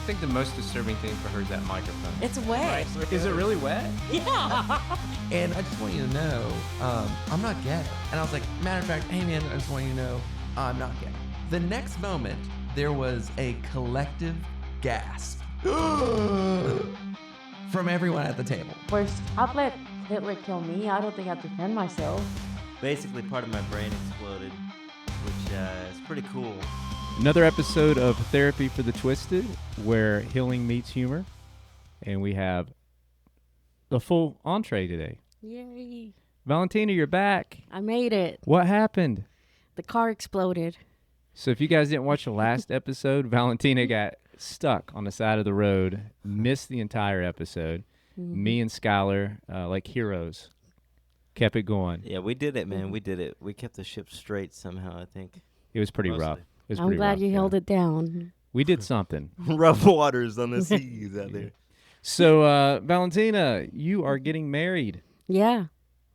think the most disturbing thing for her is that microphone. It's wet. Is it really wet? Yeah. And I just want you to know, I'm not gay. And I was like, matter of fact, hey man, I just want you to know, I'm not gay. The next moment, there was a collective gasp from everyone at the table. First, I'd let Hitler kill me. I don't think I'd defend myself. Basically, part of my brain exploded, which is pretty cool. Another episode of Therapy for the Twisted, where healing meets humor. And we have the full entree today. Yay. Valentina, you're back. I made it. What happened? The car exploded. So if you guys didn't watch the last episode, Valentina got stuck on the side of the road, missed the entire episode. Mm-hmm. Me and Skylar, like heroes, kept it going. Yeah, we did it, man. We did it. We kept the ship straight somehow, I think. It was pretty Mostly. rough. It was I'm pretty glad rough, you yeah. held it down. We did something. Rough waters on the seas out there. So, Valentina, you are getting married. Yeah.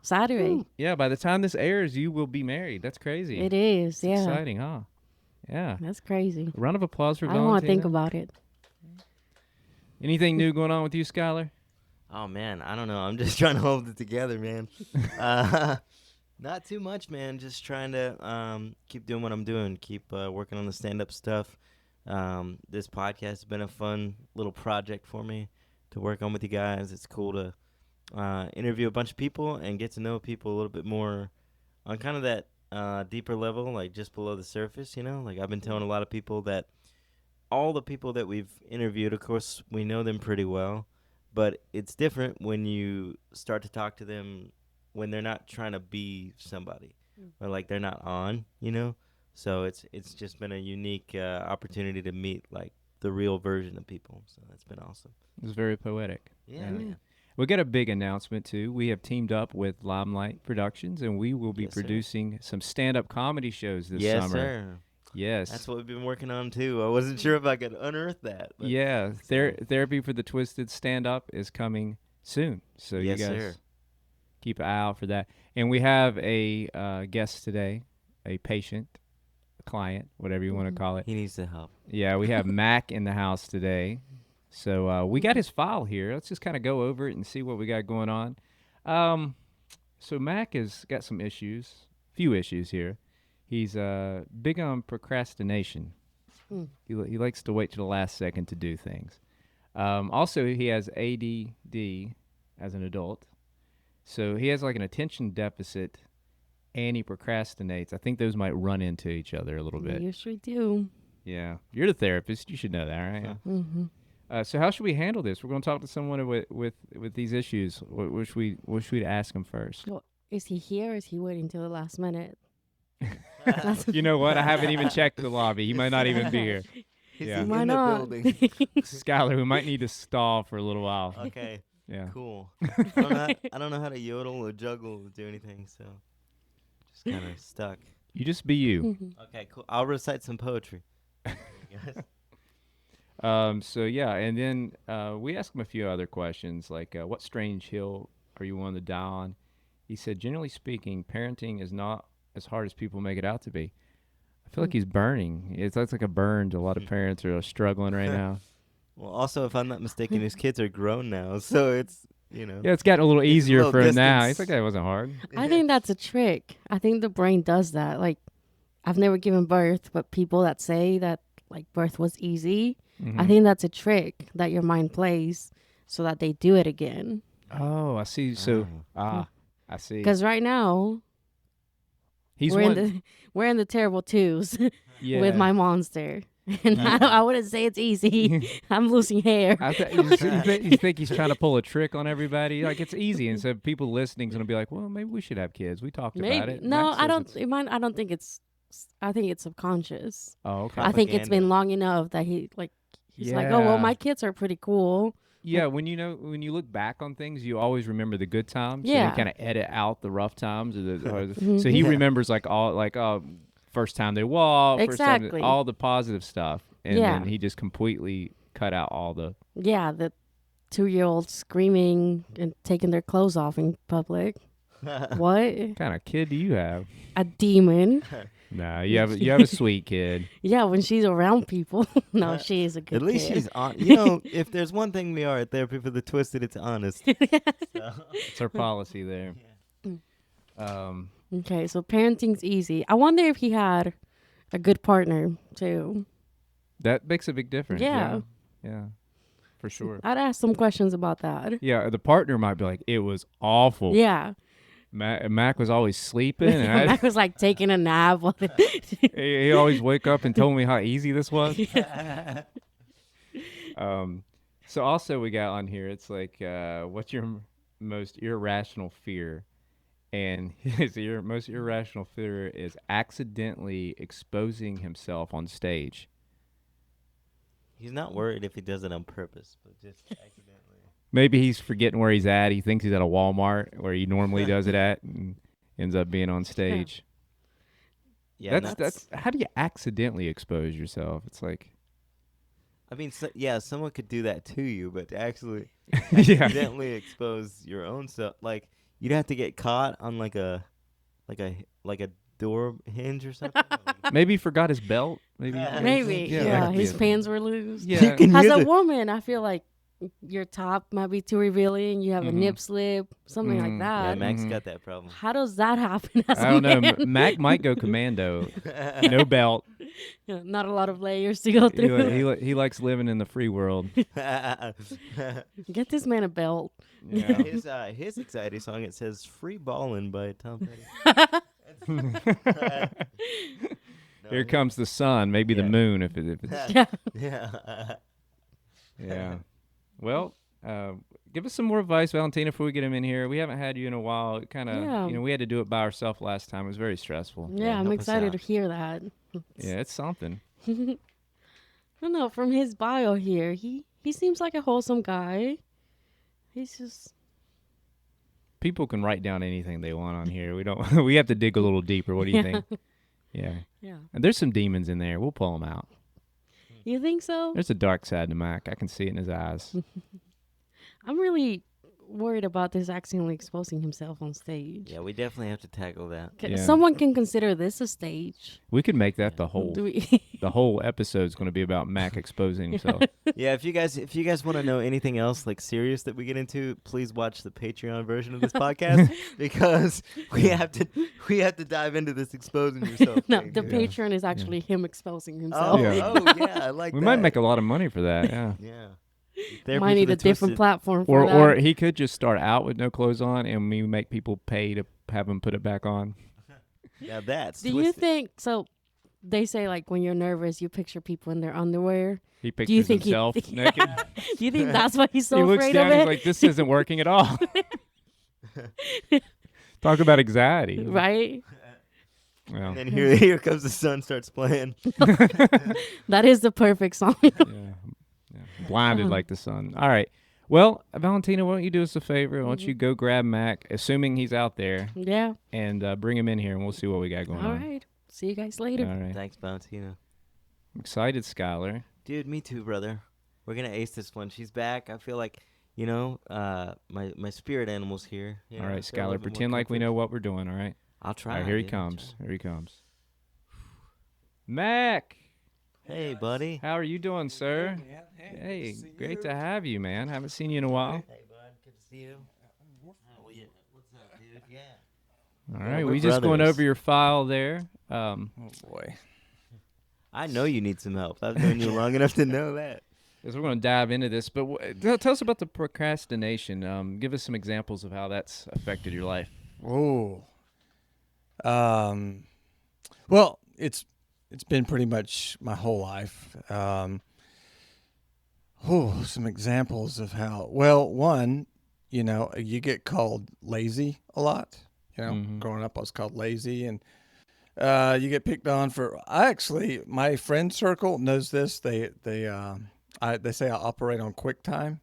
Saturday. Ooh. Yeah, by the time this airs, you will be married. That's crazy. It is, It's yeah. exciting, huh? Yeah. That's crazy. A round of applause for I Valentina. don't want to think about it. Anything new going on with you, Skylar? Oh, man, I don't know. I'm just trying to hold it together, man. Not too much, man. Just trying to keep doing what I'm doing. Keep working on the stand-up stuff. This podcast has been a fun little project for me to work on with you guys. It's cool to interview a bunch of people and get to know people a little bit more on kind of that deeper level, like just below the surface, you know? Like I've been telling a lot of people that all the people that we've interviewed, of course, we know them pretty well, but it's different when you start to talk to them when they're not trying to be somebody or like they're not on, you know? So it's just been a unique opportunity to meet like the real version of people. So that's been awesome. It was very poetic. Yeah, man. We got a big announcement, too. We have teamed up with Limelight Productions, and we will be Yes, sir. producing some stand-up comedy shows this Yes, summer. sir. Yes. That's what we've been working on, too. I wasn't sure if I could unearth that. But Yeah. Therapy for the Twisted stand-up is coming soon. So Yes, you guys sir. keep an eye out for that. And we have a guest today, a patient, a client, whatever you want to call it. He needs the help. Yeah, we have Mack in the house today. So we got his file here. Let's just kind of go over it and see what we got going on. So Mack has got some issues, few issues here. He's big on procrastination. He likes to wait to the last second to do things. Also, he has ADD as an adult. So he has like an attention deficit and he procrastinates. I think those might run into each other a little bit. You sure do. Yeah. You're the therapist. You should know that, right? Huh. Mm-hmm. So how should we handle this? We're going to talk to someone with these issues. Which we'd ask him first. Well, is he here or is he waiting till the last minute? You know what? I haven't even checked the lobby. He might not even be here. Is Yeah. he Why in not? the building? Skylar, we might need to stall for a little while. Okay, Yeah. cool. I don't know how to yodel or juggle or do anything, so just kind of stuck. You just be you. Mhm. Okay, cool. I'll recite some poetry. So yeah, and then we asked him a few other questions like, what strange hill are you willing to die on? He said, generally speaking, parenting is not as hard as people make it out to be. I feel like he's burning. It looks like a burn to a lot of parents who are struggling right now. Well, also, if I'm not mistaken, his kids are grown now, so it's, you know. Yeah, it's gotten a little It's a easier little for him now. distance. He's like, that wasn't hard. I think that's a trick. I think the brain does that. Like, I've never given birth, but people that say that, like, birth was easy, I think that's a trick that your mind plays so that they do it again. Oh, I see. So, I see. Because right now, He's we're one. in the terrible twos Yeah. with my monster. And I wouldn't say it's easy. I'm losing hair. You think he's trying to pull a trick on everybody? Like, it's easy, and so people listening is gonna be like, "Well, maybe we should have kids. We talked about it." No, Max I says don't. it's- I don't think it's. I think it's subconscious. Oh, okay. I think it's Propaganda. been long enough that he's like, oh well, Yeah. my kids are pretty cool. Yeah, when you look back on things, you always remember the good times. Yeah. So you kind of edit out the rough times. Mhm. So he Yeah. remembers like all first time they walk, Exactly. all the positive stuff, and Yeah. then he just completely cut out all the. Yeah, the 2-year-olds screaming and taking their clothes off in public. What? What kind of kid do you have? A demon. Nah, you have a sweet kid. Yeah, when she's around people. No, she is a good At least kid. she's on. You know, if there's one thing we are at Therapy for the Twisted, it's honest. So. It's our policy there. Mm. Um, Okay, so parenting's easy. I wonder if he had a good partner too. that makes a big difference. Yeah. Yeah, for sure. I'd ask some questions about that. Yeah, the partner might be like, it was awful. Yeah. Mac was always sleeping, and Mac was like taking a nap. he always wake up and told me how easy this was. So also we got on here, it's like, what's your most irrational fear? And his most irrational fear is accidentally exposing himself on stage. He's not worried if he does it on purpose, but just accidentally. Maybe he's forgetting where he's at. He thinks he's at a Walmart where he normally does it at, and ends up being on stage. Yeah, That's how do you accidentally expose yourself? It's like, I mean, someone could do that to you, but to actually yeah, accidentally expose your own stuff, like you'd have to get caught on like a door hinge or something. maybe he forgot his belt. Maybe, Maybe. Yeah, that Yeah, could be his it. pants were loose. Yeah, You can As hear a the- woman, I feel like your top might be too revealing. You have a Mhm. nip slip, something like Mhm. that. Yeah, Max Mhm. got that problem. How does that happen as I a don't know. man? Mac might go commando. No belt. Yeah, not a lot of layers to go He, through. he likes living in the free world. Get this man a belt. Yeah. His exciting song, it says "Free Ballin'" by Tom Petty. Here comes the sun, maybe the Yeah. moon if it's Yeah. Yeah. yeah. Well, give us some more advice, Valentina, before we get him in here. We haven't had you in a while. Kind of, Yeah. we had to do it by ourselves last time. It was very stressful. Yeah, I'm help us excited to out. hear that. Yeah, it's something. I don't know. From his bio here, he seems like a wholesome guy. He's just People can write down anything they want on here. We don't. We have to dig a little deeper. What do you think? Yeah. yeah. And there's some demons in there. We'll pull them out. You think so? There's a dark side to Mac. I can see it in his eyes. I'm really worried about this accidentally exposing himself on stage. Yeah, we definitely have to tackle that. Yeah. Someone can consider this a stage. We could make that the whole Do we? the whole episode's going to be about Mac exposing himself. Yeah, if you guys want to know anything else like serious that we get into, please watch the Patreon version of this podcast because we have to dive into this exposing yourself. No, thing. the Yeah. patron is actually him exposing Oh, himself. Yeah. I like We that. might make a lot of money for that. Yeah. Yeah. Might need a different platform for that. Or he could just start out with no clothes on, and we make people pay to have him put it back on. Now that's Do you twisted. think so? They say like when you're nervous, you picture people in their underwear. He Do you pictures think himself he, naked. Do you think that's why he's so He looks afraid down. of He's it? like, "This isn't working at all." Talk about anxiety, Right? Well, And then here comes the sun starts playing. That is the perfect song. yeah. Blinded like the sun. All right. Well, Valentina, why don't you do us a favor? Why don't you go grab Mac, assuming he's out there, Yeah. and bring him in here, and we'll see what we got going All on. right. See you guys later. All right. Thanks, Valentina. I'm excited, Skylar. Dude, me too, brother. We're gonna ace this one. She's back. I feel like, my spirit animal's here. You know, All I right, feel a little Skylar, bit more pretend like we comfort. know what we're doing, all right? I'll try. All right, here he dude, I'll comes. try. Here he comes. Mac, Hey, buddy. how are you doing, sir? Yeah, Hey, great to have you, man. Haven't seen you in a while. Hey, bud. Good to see you. What's up, dude? Yeah. All Yeah, right, we're we just going brothers. over your file there. Oh boy. I know you need some help. I've known you long enough to know that. As we're going to dive into this, but tell us about the procrastination. Give us some examples of how that's affected your life. Oh. Well, it's been pretty much my whole life. Some examples of how. Well, one, you get called lazy a lot. Mhm. Growing up, I was called lazy, and you get picked on for. My friend circle knows this. They say I operate on quick time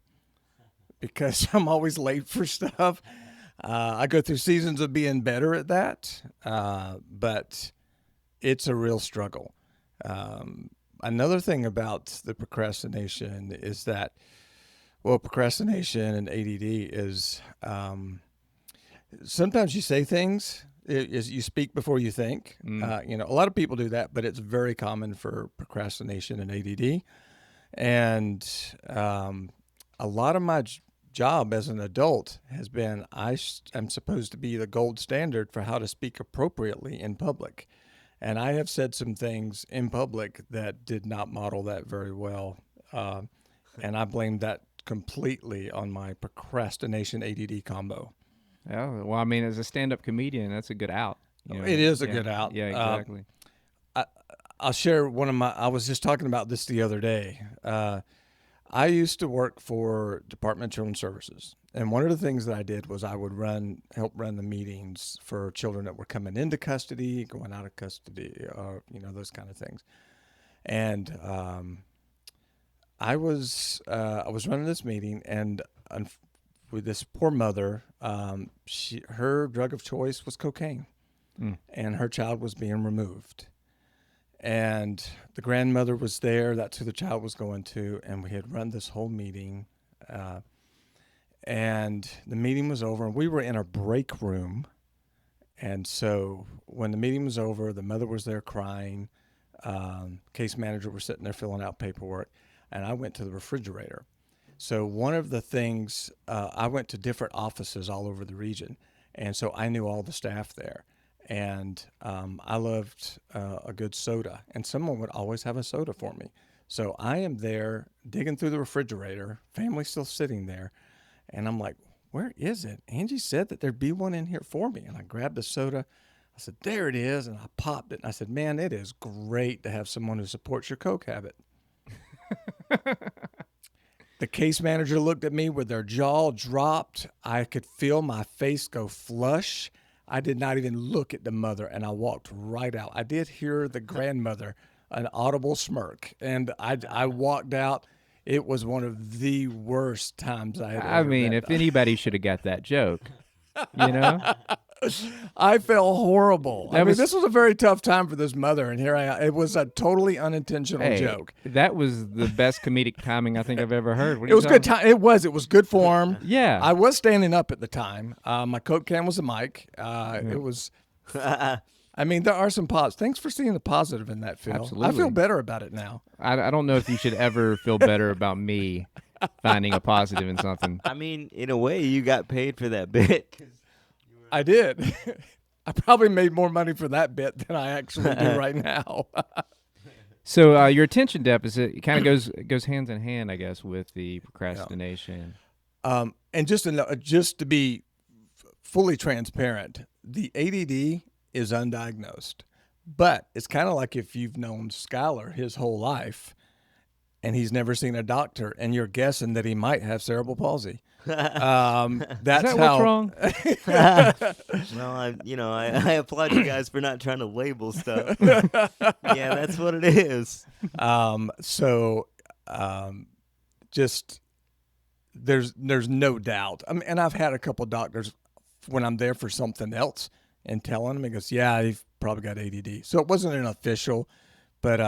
because I'm always late for stuff. I go through seasons of being better at that, but it's a real struggle. Another thing about the procrastination is that, procrastination and ADD is sometimes you say things Is you speak before you think. A lot of people do that, but it's very common for procrastination and ADD. And a lot of my job as an adult has been I'm supposed to be the gold standard for how to speak appropriately in public. And I have said some things in public that did not model that very well. And I blame that completely on my procrastination ADD combo. Yeah. Well, I mean, as a stand-up comedian, that's a good out. It is a Yeah. good out. Yeah, exactly. I'll share I was just talking about this the other day. I used to work for Department of Children's Services. And one of the things that I did was I would help run the meetings for children that were coming into custody, going out of custody, those kind of things. And I was running this meeting, and with this poor mother, her drug of choice was cocaine, and her child was being removed. And the grandmother was there. That's who the child was going to. And we had run this whole meeting. And the meeting was over, and we were in a break room. And so when the meeting was over, the mother was there crying. Case manager was sitting there filling out paperwork. And I went to the refrigerator. So one of the things, I went to different offices all over the region. And so I knew all the staff there. And I loved a good soda, and someone would always have a soda for me. So I am there digging through the refrigerator, family still sitting there, and I'm like, where is it? Angie said that there'd be one in here for me. And I grabbed the soda. I said, there it is, and I popped it. And I said, man, it is great to have someone who supports your Coke habit. The case manager looked at me with their jaw dropped. I could feel my face go flush. I did not even look at the mother, and I walked right out. I did hear the grandmother, an audible smirk, and I walked out. It was one of the worst times I had I ever mean, met. if anybody should have got that joke, you know? I felt horrible. That was- this was a very tough time for this mother, and here I am. It was a totally unintentional Hey, joke. that was the best comedic timing I think I've ever heard. What are It you was good talking- time. It was good form. Yeah. I was standing up at the time. My Coke can was a mic. It was. I mean, there are some positives. Thanks for seeing the positive in that, Phil. I Absolutely. feel better about it now. I don't know if you should ever feel better about me finding a positive in something. I mean, in a way, you got paid for that bit. I did. I probably made more money for that bit than I actually do right now. So your attention deficit kind of goes hands in hand, I guess, with the procrastination. And just to be fully transparent, the ADD is undiagnosed, but it's kind of like if you've known Skylar his whole life and he's never seen a doctor, and you're guessing that he might have cerebral palsy. That's Is that how. what's wrong? Well, I applaud you guys for not trying to label stuff. Yeah, that's what it is. Just there's no doubt. I mean, and I've had a couple of doctors when I'm there for something else and telling them, he goes, yeah, you've probably got ADD. So it wasn't an official, but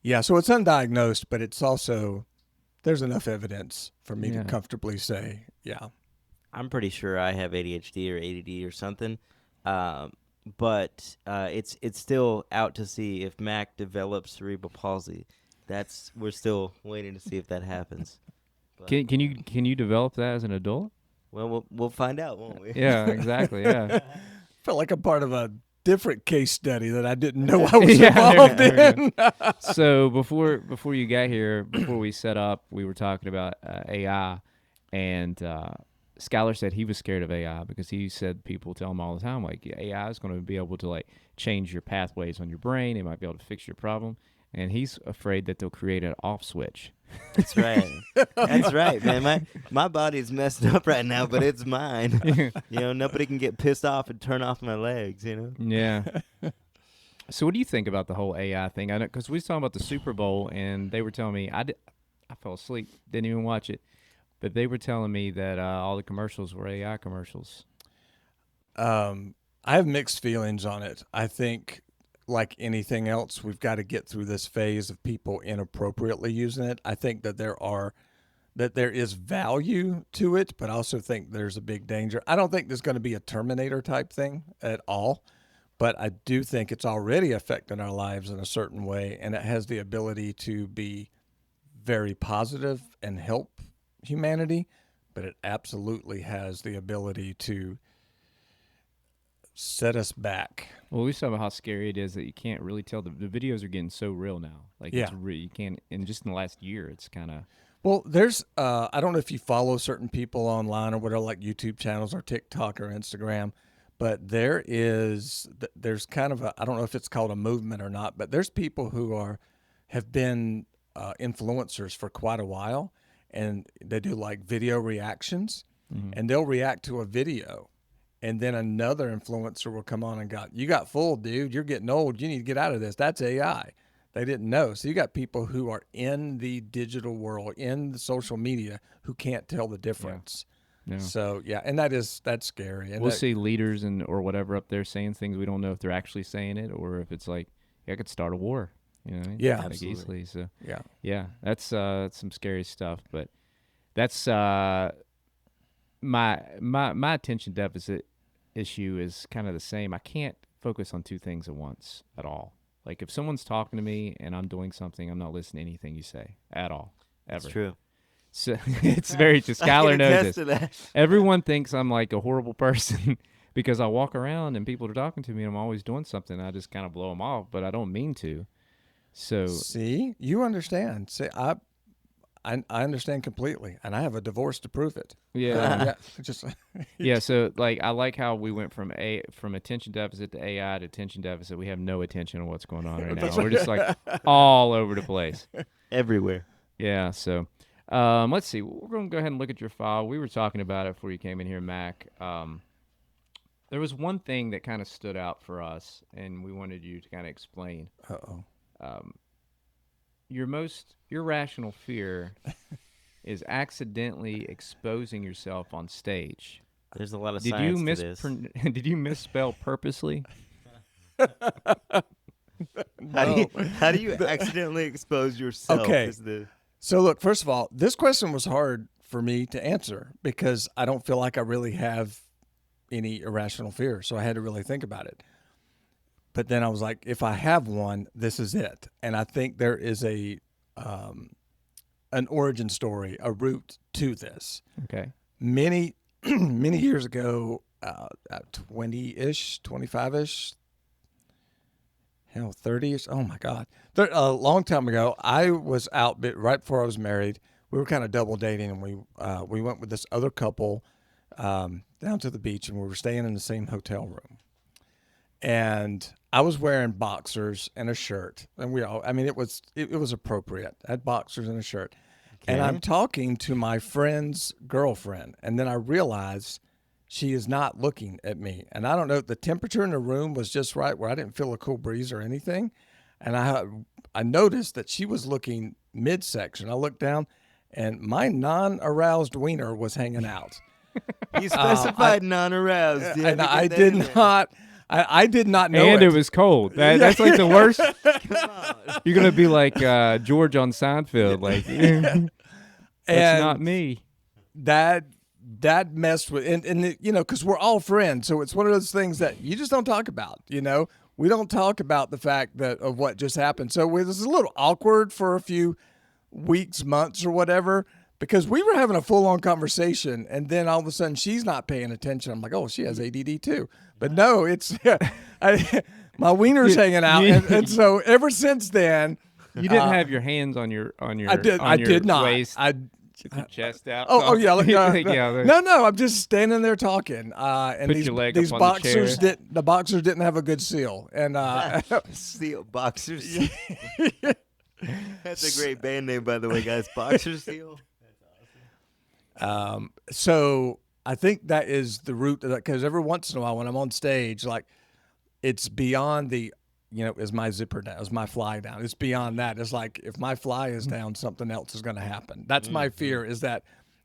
yeah, so it's undiagnosed, but it's also, there's enough evidence for me to comfortably say, yeah. I'm pretty sure I have ADHD or ADD or something, but it's still out to see if Mack develops cerebral palsy. We're still waiting to see if that happens. But, Can you develop that as an adult? well, we'll find out, won't we? Yeah, exactly. Yeah. Felt like I'm part of a different case study that I didn't know I was Yeah, involved there we in. So before you got here, before we set up, we were talking about AI, and Skylar said he was scared of AI because he said people tell him all the time, like, AI is going to be able to like change your pathways on your brain. It might be able to fix your problem. And he's afraid that they'll create an off switch. That's right. That's right, man. My body's messed up right now, but it's mine. Nobody can get pissed off and turn off my legs, Yeah. So what do you think about the whole AI thing? I know, because we was talking about the Super Bowl, and they were telling me, I fell asleep, didn't even watch it. But they were telling me that all the commercials were AI commercials. I have mixed feelings on it. I think, like anything else, we've got to get through this phase of people inappropriately using it. I think that there are that there is value to it, but I also think there's a big danger. I don't think there's going to be a Terminator type thing at all, but I do think it's already affecting our lives in a certain way, and it has the ability to be very positive and help humanity, but it absolutely has the ability to set us back. Well, we saw how scary it is that you can't really tell. The videos are getting so real now. Like, Yeah. it's you can't, and just in the last year, it's kind of. Well, there's, I don't know if you follow certain people online or whatever, like YouTube channels or TikTok or Instagram, but there's kind of I don't know if it's called a movement or not, but there's people who have been influencers for quite a while, and they do like video reactions, and they'll react to a video, and then another influencer will come on and you got fooled, dude. You're getting old. You need to get out of this. That's AI. They didn't know. So you got people who are in the digital world, in the social media, who can't tell the difference. Yeah. So yeah, and that's scary. And We'll see leaders or whatever up there saying things we don't know if they're actually saying it or if it's like, I could start a war. You know, Yeah, like absolutely. easily. So yeah. that's some scary stuff. But that's my attention deficit issue is kind of the same. I can't focus on two things at once at all. Like, if someone's talking to me and I'm doing something, I'm not listening to anything you say at all, ever. That's true. So it's very true. I Skylar can knows attest this. to that. Everyone thinks I'm like a horrible person because I walk around and people are talking to me and I'm always doing something. I just kind of blow them off, but I don't mean to. So See, you understand. See, I understand completely, and I have a divorce to prove it. yeah, Just yeah. So like, I like how we went from attention deficit to AI to attention deficit. We have no attention on what's going on right now. We're just like all over the place. Everywhere. Yeah. So let's see. We're going to go ahead and look at your file. We were talking about it before you came in here, Mac. There was one thing that kind of stood out for us, and we wanted you to kind of explain. Uh-oh. Your most irrational fear is accidentally exposing yourself on stage. There's a lot of Did science you to this. Did you misspell purposely? How do you accidentally expose yourself? Okay. Is the- So look, first of all, this question was hard for me to answer because I don't feel like I really have any irrational fear. So I had to really think about it. But then I was like, if I have one, this is it. And I think there is an origin story, a root to this. Okay. Many, many years ago, 20-ish, 25-ish, 30-ish. Oh my God. A long time ago, I was out right before I was married. We were kind of double dating, and we went with this other couple down to the beach, and we were staying in the same hotel room. And I was wearing boxers and a shirt, and it was appropriate. I had boxers and a shirt. Okay. And I'm talking to my friend's girlfriend, and then I realized she is not looking at me. And I don't know, the temperature in the room was just right where I didn't feel a cool breeze or anything. And I noticed that she was looking midsection. I looked down, and my non-aroused wiener was hanging out. You specified non-aroused. You had And to get I that did in there. not. I did not know And it. it was cold. That's like the worst. Come on. You're gonna be like George on Seinfeld. Like, that's And not me. that messed with, and because we're all friends, so it's one of those things that you just don't talk about. We don't talk about the fact of what just happened. So it was a little awkward for a few weeks, months, or whatever, because we were having a full-on conversation, and then all of a sudden she's not paying attention. I'm like, oh, she has ADD too. But no, it's my wiener's hanging out, and so ever since then, You didn't have your hands on your I did. on I your did not. waist, I with your chest out. Oh yeah, Yeah, no. I'm just standing there talking, and Put these your leg these up on the chair. the boxers didn't have a good seal, and Seal Boxers. That's a great band name, by the way, guys. Boxer Seal. so I think that is the root of that, because every once in a while when I'm on stage, like, it's beyond the, is my zipper down, is my fly down? It's beyond that. It's like, if my fly is down, something else is going to happen. That's my fear, is that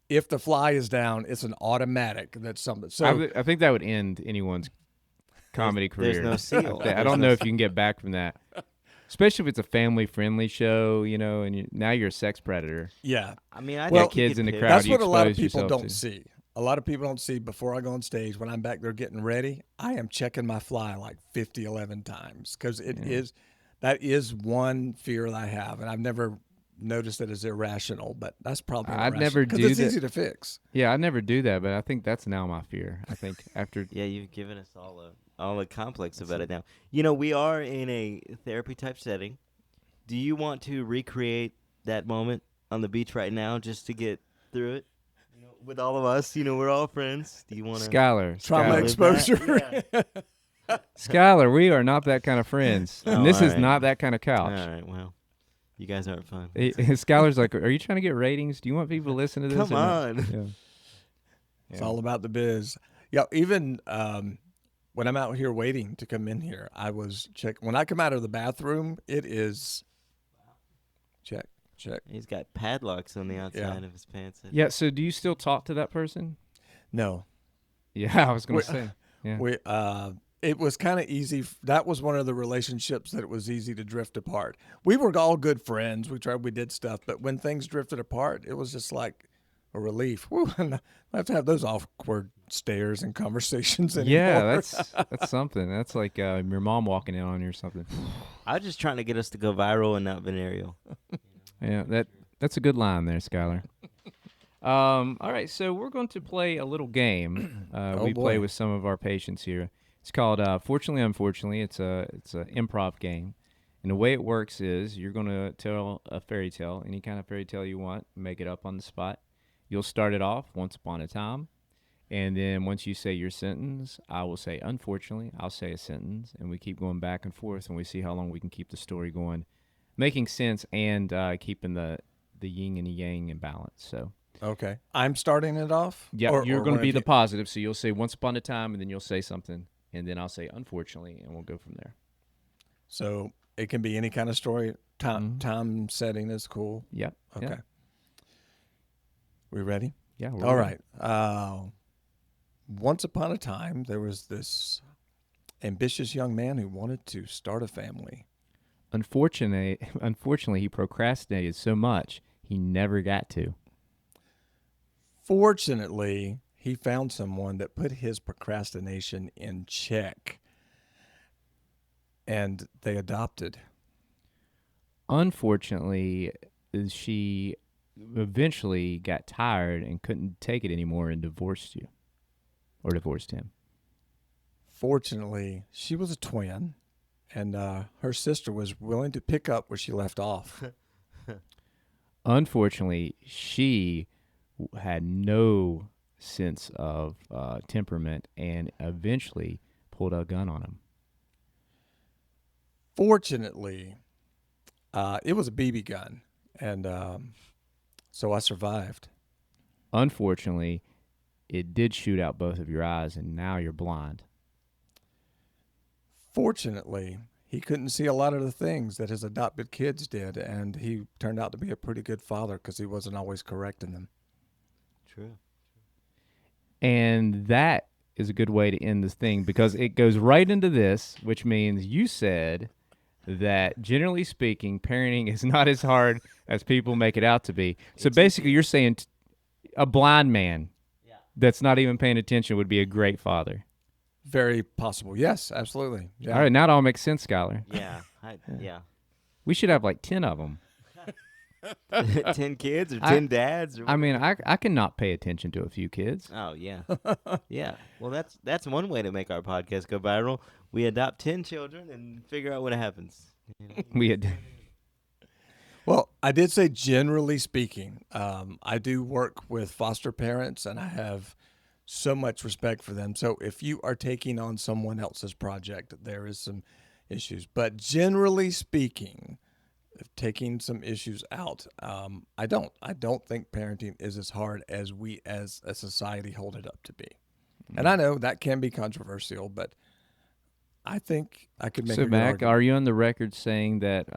if the fly is down, it's an automatic that something. So I think that would end anyone's comedy career. There's no seal. I don't know if you can get back from that. Especially if it's a family-friendly show, and now you're a sex predator. Yeah. I mean, I Well, think you kids could in the pick- crowd. That's you what a lot of expose people yourself don't to. see. A lot of people don't see before I go on stage when I'm back there getting ready. I am checking my fly like 50, 11 times because that is one fear that I have. And I've never noticed it as irrational, but that's probably I'd irrational never because do it's that. easy to fix. Yeah, I never do that, but I think that's now my fear. I think after Yeah, you've given us all a complex about it now. We are in a therapy type setting. Do you want to recreate that moment on the beach right now just to get through it? With all of us, we're all friends. Do you want to Skylar, Trauma Skylar, exposure. Skylar, we are not that kind of friends, Oh, and this all is right. not that kind of All couch. right, well, you guys aren't fun. Skylar's like, are you trying to get ratings? Do you want people to listen to this? Come or not?" on. Yeah. It's Yeah. all about the biz. Yeah, even when I'm out here waiting to come in here, I was check. When I come out of the bathroom, it is check. He's got padlocks on the outside of his pants. Yeah. So, do you still talk to that person? No, Yeah, I was going We- to say. Yeah. we it was kind of easy. That was one of the relationships that it was easy to drift apart. We were all good friends. We did stuff, but when things drifted apart, it was just like a relief. Whew, I have to have those awkward stares and conversations anymore. Yeah, that's something. That's like your mom walking in on you or something. I was just trying to get us to go viral and not venereal. Yeah, that's a good line there, Skylar. All right, so we're going to play a little game. We play boy. with some of our patients here. It's called Fortunately, Unfortunately. It's a improv game, and the way it works is you're going to tell a fairy tale, any kind of fairy tale you want, make it up on the spot. You'll start it off once upon a time, and then once you say your sentence, I will say unfortunately. I'll say a sentence, and we keep going back and forth, and we see how long we can keep the story going, making sense and keeping the yin and the yang in balance. So. Okay, I'm starting it off. Yeah, Or- you're or going to one be of the you- positive, so you'll say once upon a time, and then you'll say something, and then I'll say unfortunately, and we'll go from there. So it can be any kind of story. Mhm. Time setting is cool. Yep. Okay. Yeah. We ready? Yeah. All right. Once upon a time, there was this ambitious young man who wanted to start a family. Unfortunately, he procrastinated so much he never got to. Fortunately, he found someone that put his procrastination in check, and they adopted. Unfortunately, she eventually got tired and couldn't take it anymore and divorced you, or divorced him. Fortunately, she was a twin, and her sister was willing to pick up where she left off. Unfortunately, she had no sense of temperament and eventually pulled a gun on him. Fortunately, it was a BB gun, and so I survived. Unfortunately, it did shoot out both of your eyes, and now you're blind. Fortunately, he couldn't see a lot of the things that his adopted kids did, and he turned out to be a pretty good father because he wasn't always correcting them. True. And that is a good way to end this thing because it goes right into this, which means you said that generally speaking, parenting is not as hard as people make it out to be. So basically, you're saying a blind man that's not even paying attention would be a great father. Very possible. Yes, absolutely. Yeah. All right, now it all makes sense, Skylar. Yeah. Yeah. We should have like 10 of them. 10 kids or 10 dads? Or I mean, I cannot pay attention to a few kids. Oh yeah, yeah. Well, that's one way to make our podcast go viral. We adopt 10 children and figure out what happens. We had, Well, I did say generally speaking, I do work with foster parents, and I have so much respect for them. So if you are taking on someone else's project, there is some issues. But generally speaking, taking some issues out, I don't think parenting is as hard as we as a society hold it up to be. And I know that can be controversial, but I think I could make so a good Mack, argument. are you on the record saying that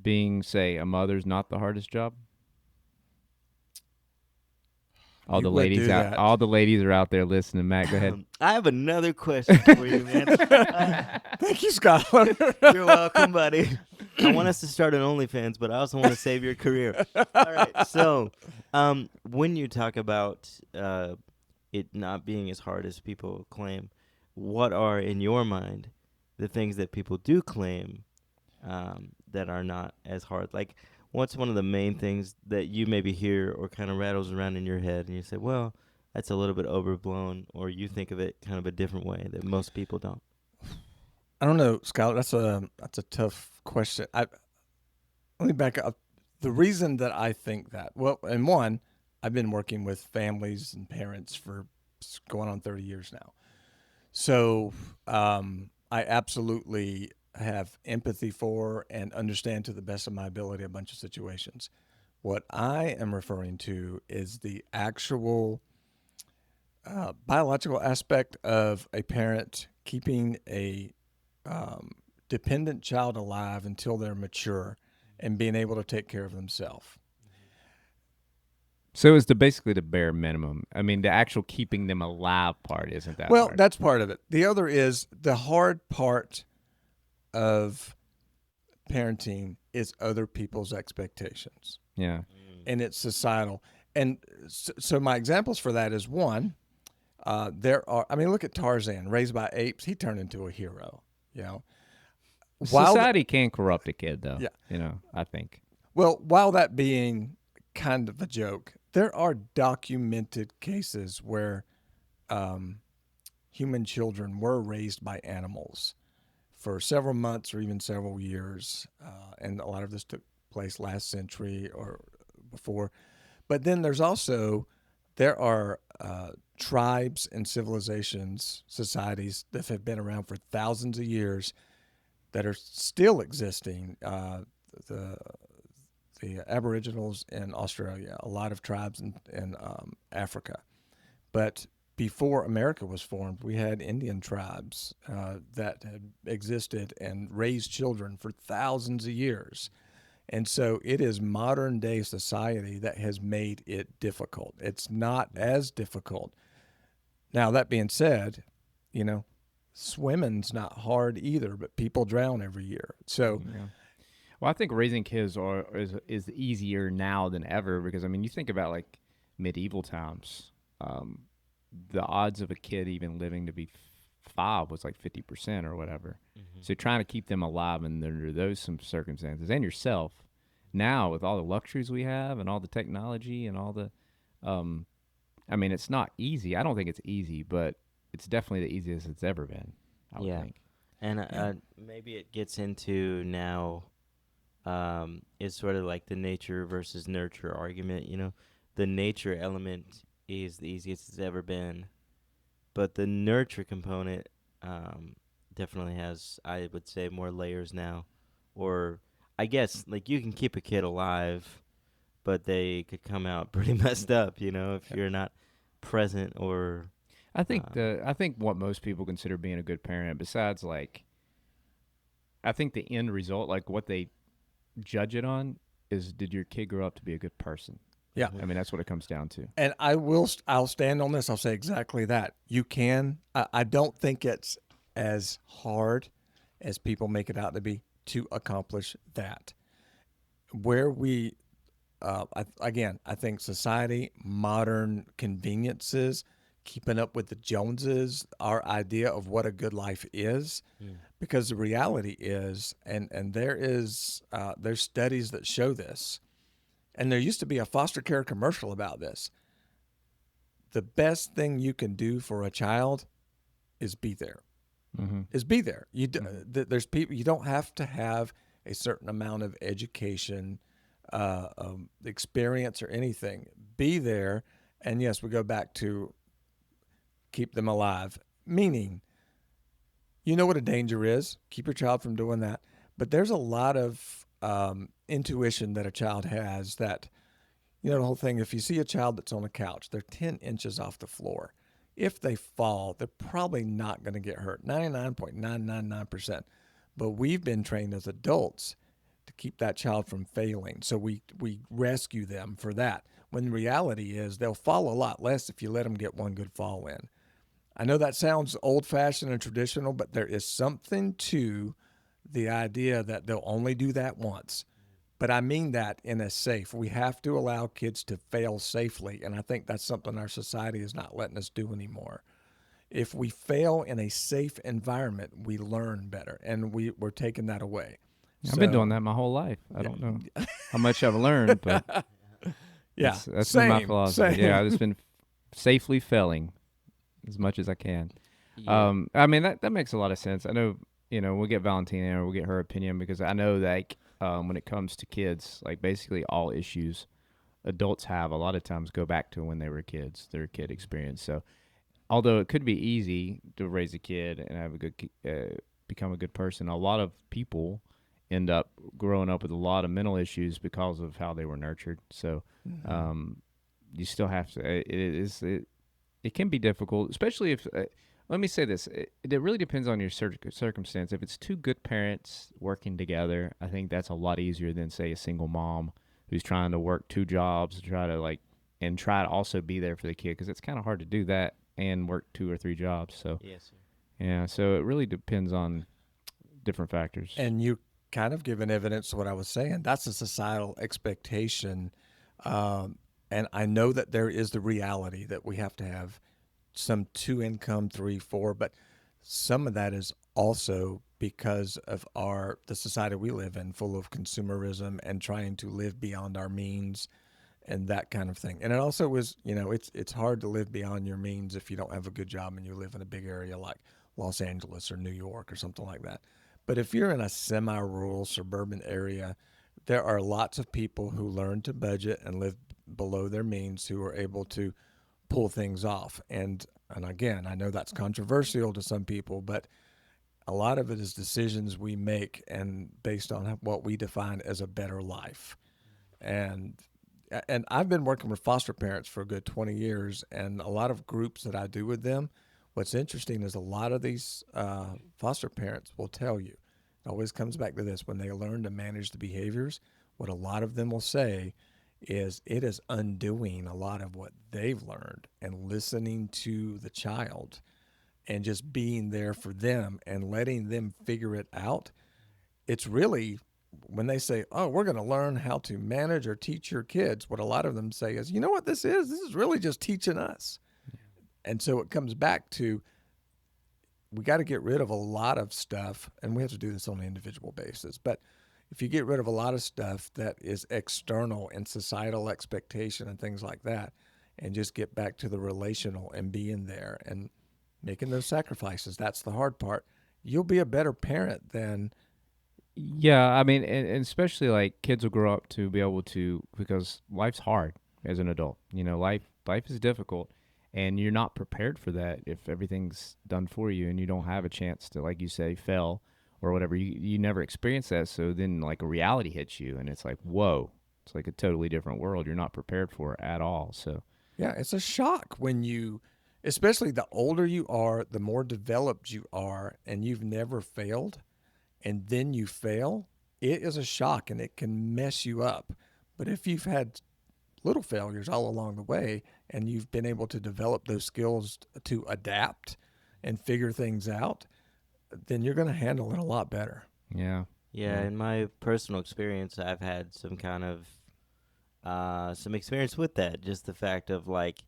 being, say, a mother's not the hardest job? All You the would ladies do out. that. All the ladies are out there listening. Mac, go ahead. I have another question for you, man. Thank you, Scotland. You're welcome, buddy. I want us to start an OnlyFans, but I also want to save your career. All right. So, when you talk about it not being as hard as people claim, what are in your mind the things that people do claim that are not as hard? Like, what's one of the main things that you maybe hear or kind of rattles around in your head, and you say, "Well, that's a little bit overblown," or you think of it kind of a different way that most people don't? I don't know, Skylar. That's a tough question. Let me back up. The reason that I think that, well, and one, I've been working with families and parents for going on 30 years now. So I absolutely have empathy for and understand to the best of my ability a bunch of situations. What I am referring to is the actual biological aspect of a parent keeping a dependent child alive until they're mature and being able to take care of themselves. So it's basically the bare minimum. I mean, the actual keeping them alive part isn't that Well, hard. that's part of it. The other is the hard part of parenting is other people's expectations, Yeah. and it's societal. And so my examples for that is one, there are, I mean, look at Tarzan, raised by apes. He turned into a hero, you know. Society can corrupt a kid, though. Yeah. I think. Well, while that being kind of a joke, there are documented cases where human children were raised by animals for several months or even several years, and a lot of this took place last century or before. But then there are tribes and civilizations, societies that have been around for thousands of years that are still existing. The Aboriginals in Australia, a lot of tribes in Africa. But before America was formed, we had Indian tribes that had existed and raised children for thousands of years. And so it is modern day society that has made it difficult. It's not as difficult. Now, that being said, swimming's not hard either, but people drown every year. So, Yeah. Well, I think raising kids is easier now than ever because I mean, you think about like medieval times. The odds of a kid even living to be 5 was like 50% or whatever. Mm-hmm. So trying to keep them alive under those some circumstances and yourself now with all the luxuries we have and all the technology and all the, I mean, it's not easy. I don't think it's easy, but it's definitely the easiest it's ever been. I would think. And maybe it gets into now. Is sort of like the nature versus nurture argument. The nature element is the easiest it's ever been, but the nurture component definitely has, I would say, more layers now. Or I guess like you can keep a kid alive, but they could come out pretty messed up, if you're not present or. I think what most people consider being a good parent, besides like, I think the end result, like what they judge it on, is did your kid grow up to be a good person? yeah. I mean, that's what it comes down to. And I'll stand on this. I'll say exactly that. You can. I don't think it's as hard as people make it out to be to accomplish that. Where I think society, modern conveniences, keeping up with the Joneses, our idea of what a good life is, because the reality is, and there's studies that show this, and there used to be a foster care commercial about this. The best thing you can do for a child is be there. Mm-hmm. Is be there. There's people. You don't have to have a certain amount of education, experience, or anything. Be there, and yes, we go back to keep them alive. Meaning, you know what a danger is. Keep your child from doing that. But there's a lot of intuition that a child has that, the whole thing, if you see a child that's on a couch, they're 10 inches off the floor. If they fall, they're probably not going to get hurt, 99.999%. But we've been trained as adults to keep that child from failing. So we rescue them for that. When the reality is they'll fall a lot less if you let them get one good fall in. I know that sounds old fashioned and traditional, but there is something to the idea that they'll only do that once. But I mean that in a safe. We have to allow kids to fail safely. And I think that's something our society is not letting us do anymore. If we fail in a safe environment, we learn better. And we're taking that away. I've been doing So, that my whole life. I yeah. don't know how much I've learned, but Yeah. that's been my Same. philosophy. Same. Yeah, I've just been safely failing as much as I can. Yeah. I mean that makes a lot of sense. I know, we'll get Valentina or we'll get her opinion because I know that when it comes to kids, like basically all issues adults have a lot of times go back to when they were kids, their kid experience. So although it could be easy to raise a kid and have a good become a good person, a lot of people end up growing up with a lot of mental issues because of how they were nurtured. So you still have to. It can be difficult, especially if. Let me say this: it really depends on your circumstance. If it's two good parents working together, I think that's a lot easier than say a single mom who's trying to work two jobs to try to and try to also be there for the kid because it's kind of hard to do that and work two or three jobs. So Yes, sir. yeah, so it really depends on different factors. And you kind of given evidence to what I was saying. That's a societal expectation. And I know that there is the reality that we have to have some two income, three, four, but some of that is also because of the society we live in, full of consumerism and trying to live beyond our means and that kind of thing. And it also was, it's hard to live beyond your means if you don't have a good job and you live in a big area like Los Angeles or New York or something like that. But if you're in a semi-rural suburban area, there are lots of people who learn to budget and live below their means who are able to pull things off. And again, I know that's controversial to some people, but a lot of it is decisions we make and based on what we define as a better life. And and I've been working with foster parents for a good 20 years, and a lot of groups that I do with them, what's interesting is a lot of these foster parents will tell you, it always comes back to this, when they learn to manage the behaviors, what a lot of them will say is it is undoing a lot of what they've learned and listening to the child and just being there for them and letting them figure it out. It's really when they say, "Oh, we're going to learn how to manage or teach your kids," what a lot of them say is, "You know what this is? This is really just teaching us." And so it comes back to we got to get rid of a lot of stuff, and we have to do this on an individual basis. But if you get rid of a lot of stuff that is external and societal expectation and things like that, and just get back to the relational and being there and making those sacrifices, that's the hard part. You'll be a better parent than Yeah, I mean, and especially like kids will grow up to be able to because life's hard as an adult. Life is difficult, and you're not prepared for that if everything's done for you and you don't have a chance to, like you say, fail or whatever. You never experience that, so then like a reality hits you, and it's like whoa, it's like a totally different world. You're not prepared for it at all. So yeah, it's a shock when you, especially the older you are, the more developed you are, and you've never failed, and then you fail, it is a shock and it can mess you up. But if you've had little failures all along the way and you've been able to develop those skills to adapt and figure things out, then you're going to handle it a lot better. yeah, Yeah, in my personal experience, I've had some kind of some experience with that. Just the fact of like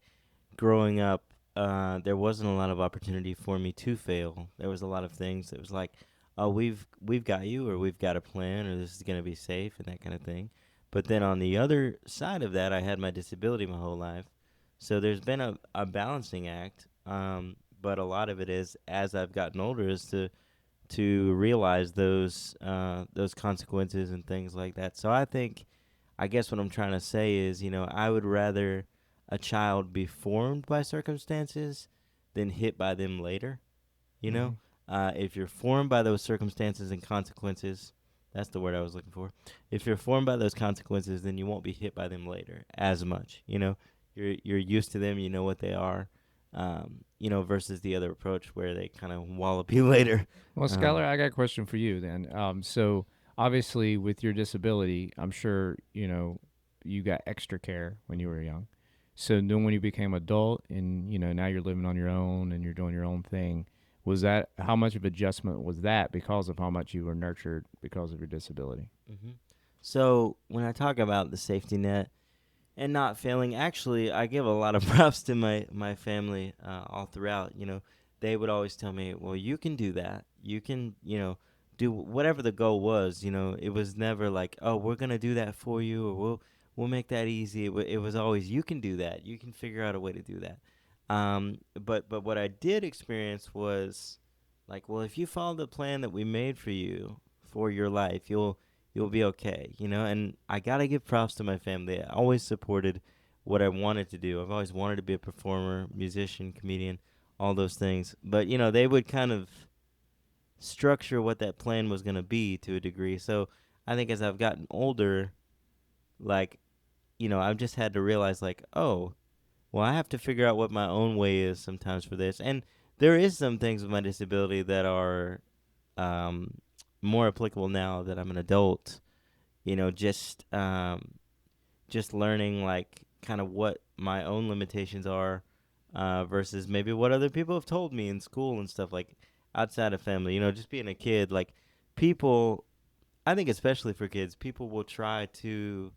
growing up, there wasn't a lot of opportunity for me to fail. There was a lot of things that was like, oh, we've got you, or we've got a plan, or this is gonna be safe, and that kind of thing. But then on the other side of that, I had my disability my whole life, so there's been a balancing act. But a lot of it is as I've gotten older is to realize those consequences and things like that. So I guess what I'm trying to say is, I would rather a child be formed by circumstances than hit by them later. You know, if you're formed by those circumstances and consequences, that's the word I was looking for. If you're formed by those consequences, then you won't be hit by them later as much. You're used to them. You know what they are. Versus the other approach where they kind of wallop you later. Well, Skylar, I got a question for you then. So obviously with your disability, I'm sure, you got extra care when you were young. So then when you became adult and, now you're living on your own and you're doing your own thing, was that how much of adjustment was that because of how much you were nurtured because of your disability? Hmm. So when I talk about the safety net and not failing, actually, I give a lot of props to my family all throughout. They would always tell me, "Well, you can do that. You can, do whatever the goal was." It was never like, "Oh, we're gonna do that for you," or "We'll make that easy." It was always, "You can do that. You can figure out a way to do that." But what I did experience was like, well, if you follow the plan that we made for you for your life, you'll be okay, And I gotta give props to my family. I always supported what I wanted to do. I've always wanted to be a performer, musician, comedian, all those things. But they would kind of structure what that plan was gonna be to a degree. So I think as I've gotten older, like, I've just had to realize, like, oh, well, I have to figure out what my own way is sometimes for this. And there is some things with my disability that are um, more applicable now that I'm an adult. Just learning like kind of what my own limitations are versus maybe what other people have told me in school and stuff like outside of family. Just being a kid, like people, I think especially for kids, people will try to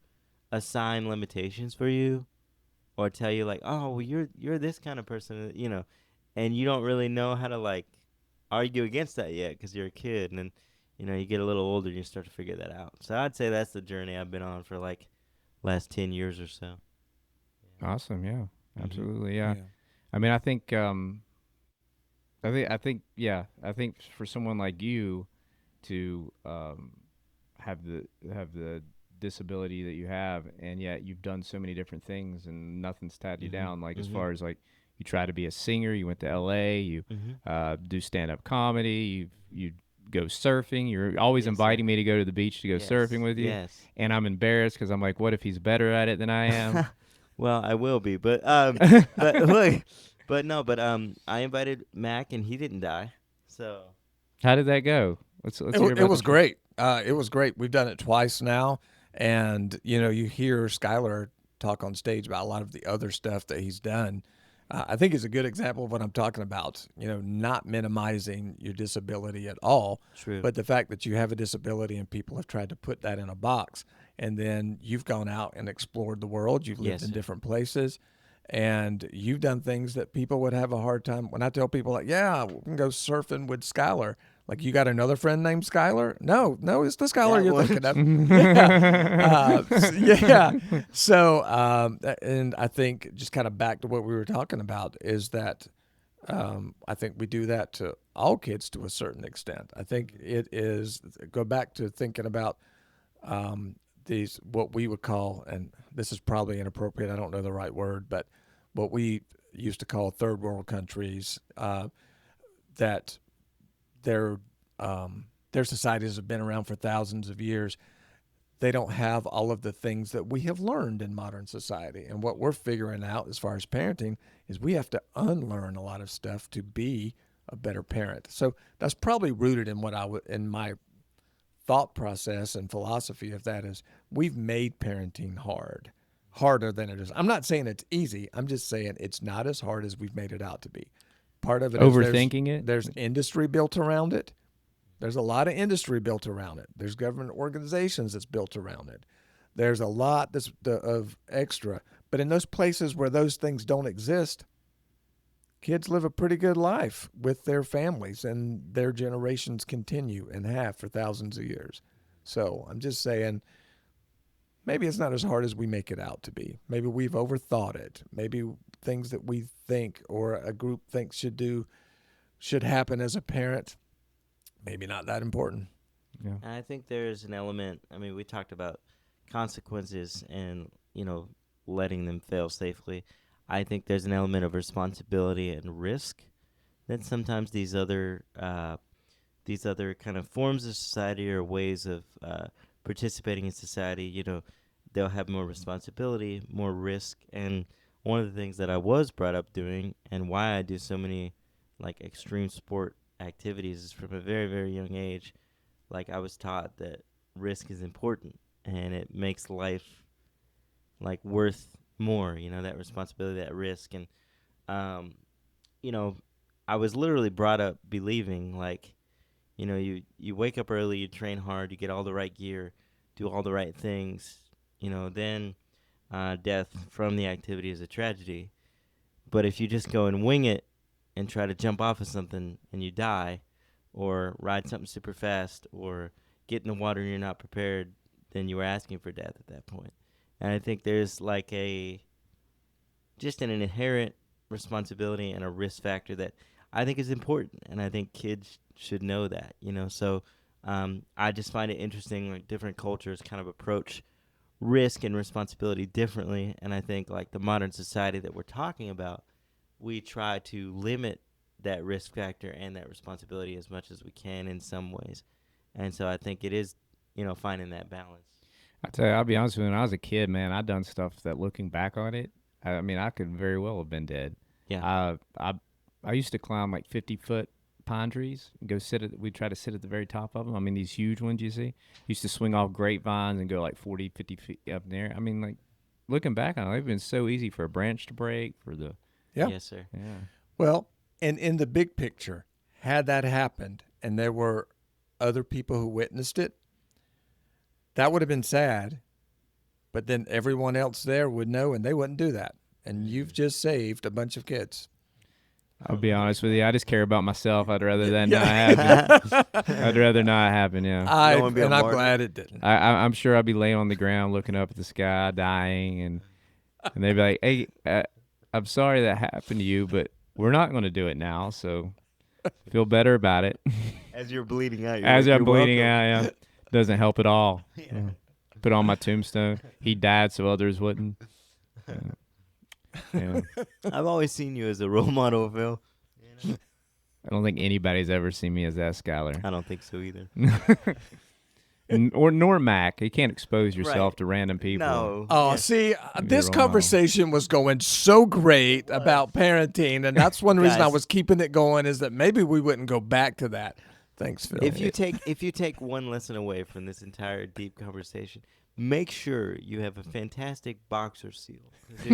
assign limitations for you or tell you like, oh, well, you're this kind of person, and you don't really know how to like argue against that yet because you're a kid, and then you get a little older and you start to figure that out. So I'd say that's the journey I've been on for like last 10 years or so. Awesome. Yeah. Mm-hmm. Absolutely. Yeah. Yeah. I mean, yeah, I think for someone like you to have the disability that you have, and yet you've done so many different things, and nothing's tied you Mm-hmm. down. Like as Mm-hmm. far as like you try to be a singer, you went to L.A., you Mm-hmm. do stand up comedy, you go surfing. You're always Yes, sir. inviting me to go to the beach to go Yes. surfing with you, Yes. and I'm embarrassed because I'm like, what if he's better at it than I am? Well, I will be, but look, but no, but I invited Mack and he didn't die. So. How did that go? Let's hear It about was the. great. It was great. We've done it twice now, and you hear Skylar talk on stage about a lot of the other stuff that he's done. I think is a good example of what I'm talking about. Not minimizing your disability at all, True. but the fact that you have a disability and people have tried to put that in a box, and then you've gone out and explored the world. You've lived Yes, in sir. different places, and you've done things that people would have a hard time. When I tell people like, "Yeah, we can go surfing with Skylar," like, you got another friend named Skylar? No, no, it's the Skylar That you're one. thinking of. Yeah. Yeah. So, and I think just kind of back to what we were talking about is that I think we do that to all kids to a certain extent. I think it is, go back to thinking about these, what we would call, and this is probably inappropriate, I don't know the right word, but what we used to call third world countries, that their their societies have been around for thousands of years. They don't have all of the things that we have learned in modern society. And what we're figuring out as far as parenting is we have to unlearn a lot of stuff to be a better parent. So that's probably rooted in what in my thought process and philosophy of that is we've made parenting harder than it is. I'm not saying it's easy. I'm just saying it's not as hard as we've made it out to be. Part of it is Overthinking it? there's industry built around it. There's a lot of industry built around it. There's government organizations that's built around it. There's a lot of extra. But in those places where those things don't exist, kids live a pretty good life with their families, and their generations continue and have for thousands of years. So I'm just saying, maybe it's not as hard as we make it out to be. Maybe we've overthought it. Maybe things that we think or a group thinks should happen as a parent, maybe not that important. Yeah. And I think there's an element. I mean, we talked about consequences and letting them fail safely. I think there's an element of responsibility and risk that sometimes these other kind of forms of society or ways of participating in society, they'll have more responsibility, more risk. And one of the things that I was brought up doing and why I do so many like extreme sport activities is from a very, very young age. Like I was taught that risk is important and it makes life like worth more, that responsibility, that risk. And um you know I was literally brought up believing like, you wake up early, you train hard, you get all the right gear, do all the right things, then death from the activity is a tragedy. But if you just go and wing it and try to jump off of something and you die, or ride something super fast, or get in the water and you're not prepared, then you were asking for death at that point. And I think there's like just an inherent responsibility and a risk factor that I think is important, and I think kids should know that. So I just find it interesting, like different cultures kind of approach risk and responsibility differently, and I think like the modern society that we're talking about, we try to limit that risk factor and that responsibility as much as we can in some ways. And so I think it is, finding that balance. I tell you, I'll be honest with you. When I was a kid, man, I done stuff that, looking back on it, I mean, I could very well have been dead. Yeah. I used to climb like 50-foot pine trees and go sit at. We'd try to sit at the very top of them. I mean, these huge ones you see. Used to swing off grapevines and go like 40, 50 feet up in there. I mean, like looking back on it, it's been so easy for a branch to break. For the Yeah. Yes, sir. yeah. Well, and in the big picture, had that happened and there were other people who witnessed it, that would have been sad. But then everyone else there would know, and they wouldn't do that. And you've just saved a bunch of kids. I'll be honest with you. I just care about myself. I'd rather that not happen. I'd rather not happen. Yeah. I'm be a martyr. glad it didn't. I'm sure I'd be laying on the ground looking up at the sky, dying, and they'd be like, "Hey, I'm sorry that happened to you, but we're not going to do it now. So feel better about it." As you're bleeding out. As I'm you're bleeding welcome. out, yeah, doesn't help at all. Yeah. Put on my tombstone. He died so others wouldn't. Yeah. I've always seen you as a role model, Phil. I don't think anybody's ever seen me as that, Skylar. I don't think so either. Nor Mac. You can't expose yourself Right. to random people. No. Oh, Yeah. see, Be this a role conversation was going so great about parenting, and that's one reason I Guys. was keeping it going, is that maybe we wouldn't go back to that. Thanks, Phil. If you take one lesson away from this entire deep conversation, make sure you have a fantastic boxer seal. 'Cause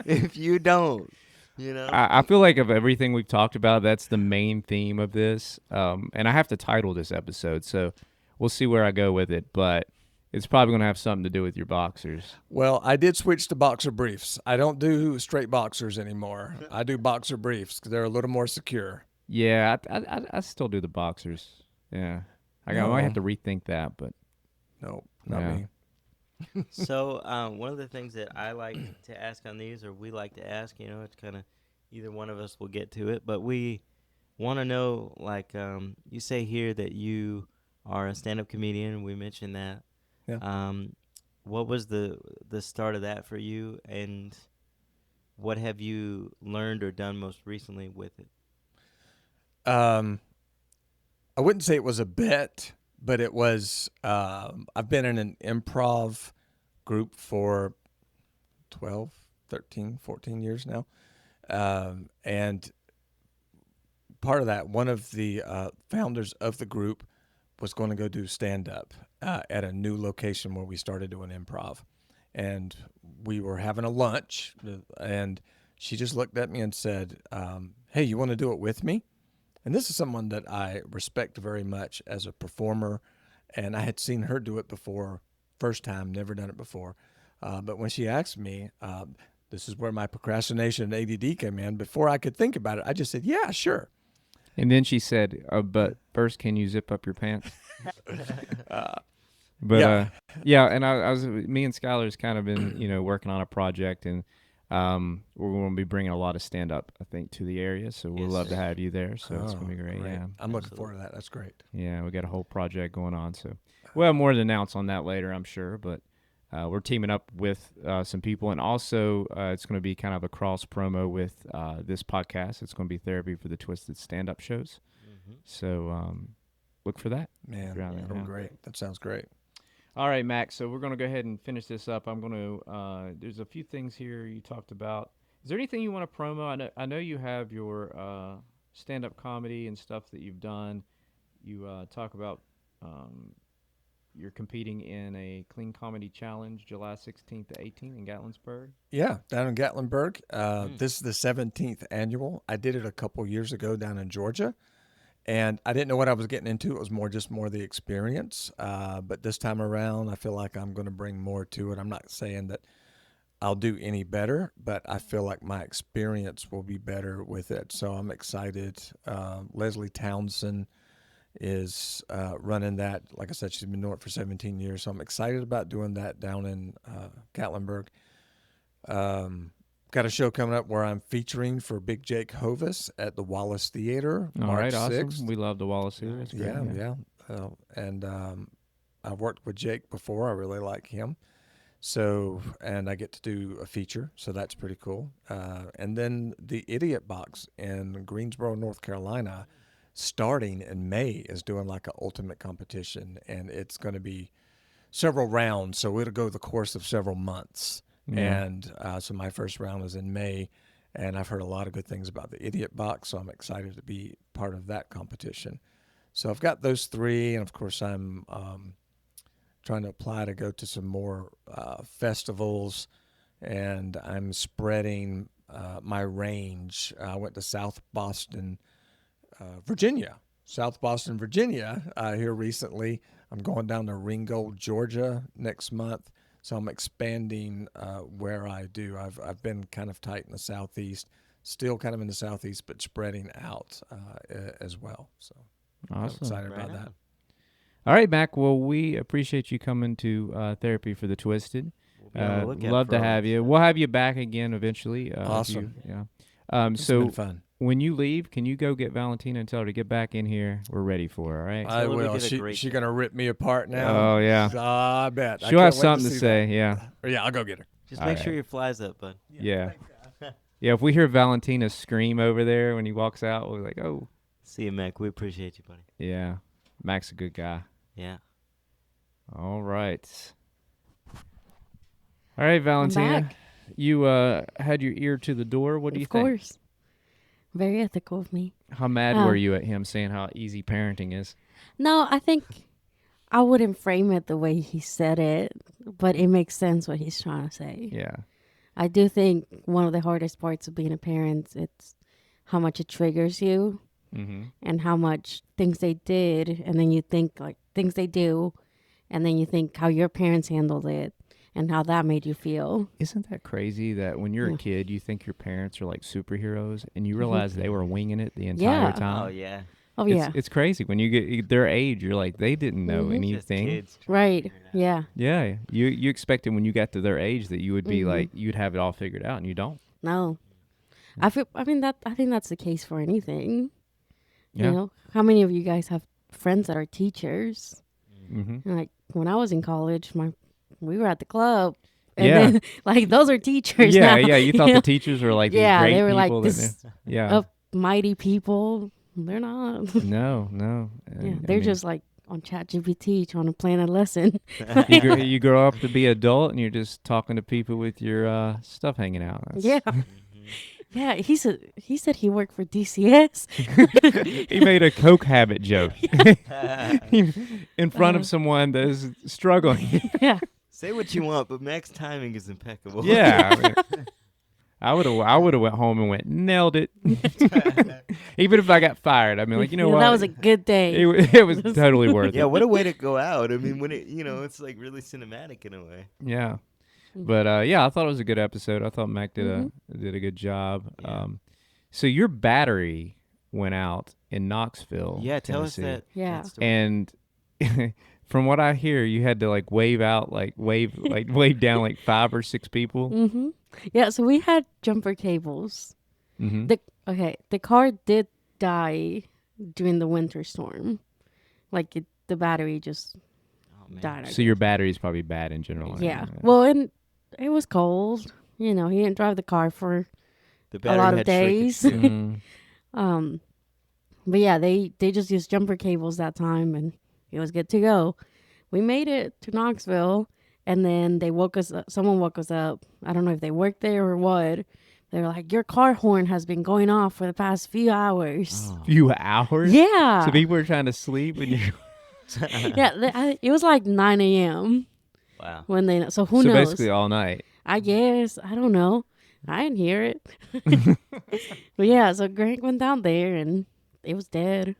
if you don't, I feel like of everything we've talked about, that's the main theme of this. And I have to title this episode, so we'll see where I go with it. But it's probably going to have something to do with your boxers. Well, I did switch to boxer briefs. I don't do straight boxers anymore. I do boxer briefs because they're a little more secure. Yeah, I still do the boxers. Yeah, I might have to rethink that, but No, not Yeah. me. So one of the things that I like to ask on these, or we like to ask, it's kind of either one of us will get to it, but we want to know, like, you say here that you are a stand-up comedian. We mentioned that. Yeah. What was the start of that for you, and what have you learned or done most recently with it? I wouldn't say it was a bet, but it was. I've been in an improv group for 12, 13, 14 years now. And part of that, one of the founders of the group was going to go do stand-up at a new location where we started doing improv. And we were having a lunch, and she just looked at me and said, hey, you want to do it with me? And this is someone that I respect very much as a performer, and I had seen her do it before, first time, never done it before. But when she asked me, this is where my procrastination and ADD came in. Before I could think about it, I just said, yeah, sure. And then she said, "But first, can you zip up your pants?" Yeah. And I was, me and Skylar's kind of been, working on a project, and we're going to be bringing a lot of stand up, I think, to the area. So we'd Yes, love to sir. have you there. So it's going to be great. Yeah. I'm looking forward to that. That's great. Yeah. We got a whole project going on. So we'll have more to announce on that later, I'm sure. But we're teaming up with some people, and also it's going to be kind of a cross promo with this podcast. It's going to be therapy for the Twisted stand up shows. So look for that. Man, Around there, that'll be yeah. great. That sounds great. All right, Max. So we're going to go ahead and finish this up. I'm going to. There's a few things here you talked about. Is there anything you want to promo? I know you have your stand-up comedy and stuff that you've done. You talk about, you're competing in a clean comedy challenge July 16th to 18th in Gatlinburg. Yeah, down in Gatlinburg. This is the 17th annual. I did it a couple years ago down in Georgia, and I didn't know what I was getting into. It was more the experience. But this time around, I feel like I'm going to bring more to it. I'm not saying that I'll do any better, but I feel like my experience will be better with it. So I'm excited. Leslie Townsend is running that. Like I said, she's been doing it for 17 years. So I'm excited about doing that down in Gatlinburg. Got a show coming up where I'm featuring for Big Jake Hovis at the Wallace Theater, All March right, awesome. 6th. We love the Wallace here. That's great. Yeah. And I've worked with Jake before. I really like him. So, and I get to do a feature, so that's pretty cool. And then the Idiot Box in Greensboro, North Carolina, starting in May, is doing like an ultimate competition, and it's going to be several rounds, so it'll go the course of several months. Yeah. And so my first round is in May, and I've heard a lot of good things about the Idiot Box, so I'm excited to be part of that competition. So I've got those three, and of course I'm trying to apply to go to some more festivals, and I'm spreading my range. I went to South Boston, Virginia, here recently. I'm going down to Ringgold, Georgia next month, so I'm expanding where I do. I've been kind of tight in the Southeast, still kind of in the Southeast, but spreading out as well. So I'm Awesome. excited Right about on. that. All right, Mac. Well, we appreciate you coming to Therapy for the Twisted. We'll be on the lookout Love for to all have that you. stuff. We'll have you back again eventually. Awesome. Yeah. It's So been fun. when you leave, can you go get Valentina and tell her to get back in here? We're ready for her. All right. I Tell her we will. did a great She job. gonna rip me apart now. Oh, yeah. I bet. I She'll have can't wait something to see say. that. Yeah. Yeah, I'll go get her. Just All make sure right. your fly's up, bud. Yeah. Yeah. If we hear Valentina scream over there when he walks out, we're like, oh, See you, Mac. We appreciate you, buddy. yeah. Mac's a good guy. Yeah. All right. All right, Valentina. back. You had your ear to the door. What do you Of think? course. Very ethical of me. How mad Oh. were you at him saying how easy parenting is? No, I think I wouldn't frame it the way he said it, but it makes sense what he's trying to say. Yeah. I do think one of the hardest parts of being a parent, it's how much it triggers you Mm-hmm. and how much things they did, and then you think like things they do, and then you think how your parents handled it and how that made you feel. Isn't that crazy that when you're Yeah. a kid, you think your parents are like superheroes and you realize they were winging it the entire Yeah. time? Oh, yeah. Oh, It's, yeah. it's crazy. When you get their age, you're like, they didn't know Mhm. Just anything. kids trying to Right. figure it out. Yeah. Yeah. You expected when you got to their age that you would be Mhm. like, you'd have it all figured out, and you don't. No. I think that's the case for anything. Yeah. You know, how many of you guys have friends that are teachers? Mm-hmm. And, like when I was in college, we were at the club, and Yeah. then like those are teachers. Yeah, now, yeah. You thought know? the teachers were like these Yeah, great they were like people. that this knew- yeah. mighty people. They're not. No. Yeah, I they're mean, just like on ChatGPT trying to plan a lesson. you grow up to be adult and you're just talking to people with your stuff hanging out. That's- Yeah, Mhm. yeah. He said he worked for DCS. He made a coke habit joke in front of someone that is struggling. Yeah, Say what you want, but Mac's timing is impeccable. Yeah, I would have went home and went nailed it. Even if I got fired, I mean, like, you know yeah, what? that was a good day. it was totally worth Yeah, it. what a way to go out. I mean, when it's like really cinematic in a way. Yeah, but yeah, I thought it was a good episode. I thought Mac did Mm-hmm. a good job. Yeah. So your battery went out in Knoxville. Yeah, tell us Tennessee. that. Yeah. that story. And from what I hear, you had to like wave down like 5 or 6 people. Mm-hmm. Yeah, so we had jumper cables. Mm-hmm. The car did die during the winter storm. Like the battery just Oh, man. died. I So your guess. battery's probably bad in general. Yeah. Well, and it was cold. You know, he didn't drive the car for The a battery lot of had shrinkage days. too. Mm. But yeah, they just used jumper cables that time, and it was good to go. We made it to Knoxville, and then they woke us up. Someone woke us up. I don't know if they worked there or what. They were like, "Your car horn has been going off for the past few hours." Oh. Few hours. Yeah. So people were trying to sleep, and you. Yeah, it was like 9 a.m. Wow. when they. So who So knows? basically all night. I guess I don't know. I didn't hear it. But yeah, so Greg went down there and it was dead.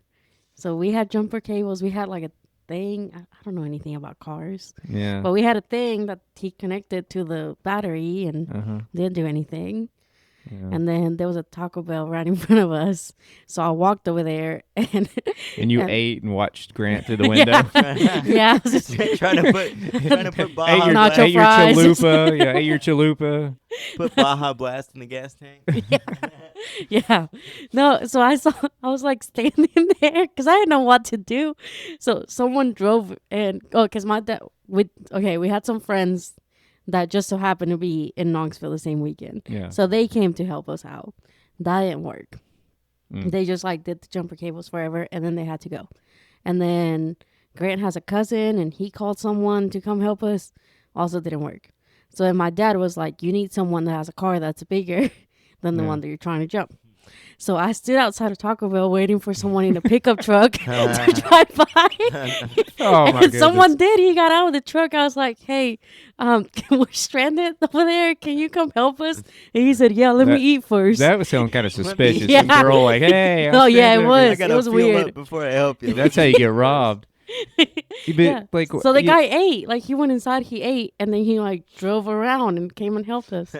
So we had jumper cables. We had like a thing. I don't know anything about cars, Yeah. but we had a thing that he connected to the battery and Uh-huh. didn't do anything. Yeah. And then there was a Taco Bell right in front of us. So I walked over there and And you and- ate and watched Grant through the window. yeah, I was just- trying to put Baja ate your, Nacho ate your fries. chalupa. Yeah, ate your chalupa. put Baja Blast in the gas tank. yeah. No, so I was like standing there because I didn't know what to do. So someone drove and, because my dad, we had some friends that just so happened to be in Knoxville the same weekend. Yeah. So they came to help us out. That didn't work. Mm. They just like did the jumper cables forever and then they had to go. And then Grant has a cousin and he called someone to come help us. Also didn't work. So then my dad was like, you need someone that has a car that's bigger than the Yeah. one that you're trying to jump. So I stood outside of Taco Bell waiting for someone in a pickup truck to drive by. Oh, my And goodness. someone did. He got out of the truck. I was like, hey, we're stranded over there. Can you come help us? And he said, yeah, let me That- eat first. That was sounding kind of Let me- suspicious. Yeah. Some girl like, hey. I'm Oh, yeah, standing it over here. I was. gotta was fuel weird. up before I help you. That's how you get robbed. Yeah. Like, So the you- guy ate. Like, he went inside, he ate, and then he, like, drove around and came and helped us.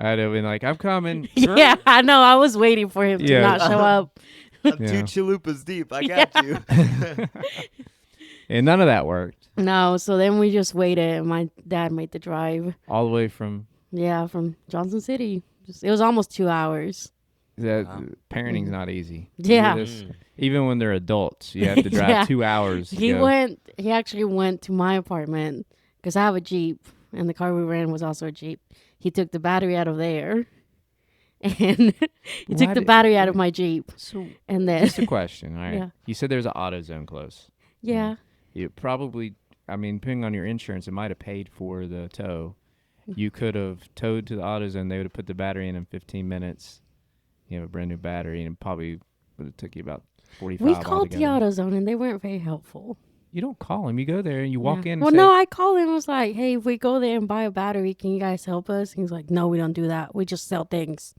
I'd have been like, I'm coming. Yeah, I know. I was waiting for him to Yeah. not show up. I'm Yeah. 2 chalupas deep. I got you. And none of that worked. No, so then we just waited, and my dad made the drive. All the way from Yeah, from Johnson City. It was almost 2 hours. that. Wow. Parenting's not easy. Yeah. You just- even when they're adults, you have to drive Yeah. 2 hours. To He go. He actually went to my apartment because I have a Jeep, and the car we were in was also a Jeep. He took the battery out of there, and he Why took the did- battery out of my Jeep, So, and then just a question. All right. Yeah. You said there's an AutoZone close. yeah, You probably, I mean, depending on your insurance, it might have paid for the tow. You could have towed to the AutoZone. They would have put the battery in 15 minutes. You have a brand new battery, and it probably would have took you about 45. we called the altogether. AutoZone, and they weren't very helpful. You don't call them. You go there and you walk Yeah. in. And Well, say, no, I called him. I was like, "Hey, if we go there and buy a battery, can you guys help us?" He's like, "No, we don't do that. We just sell things."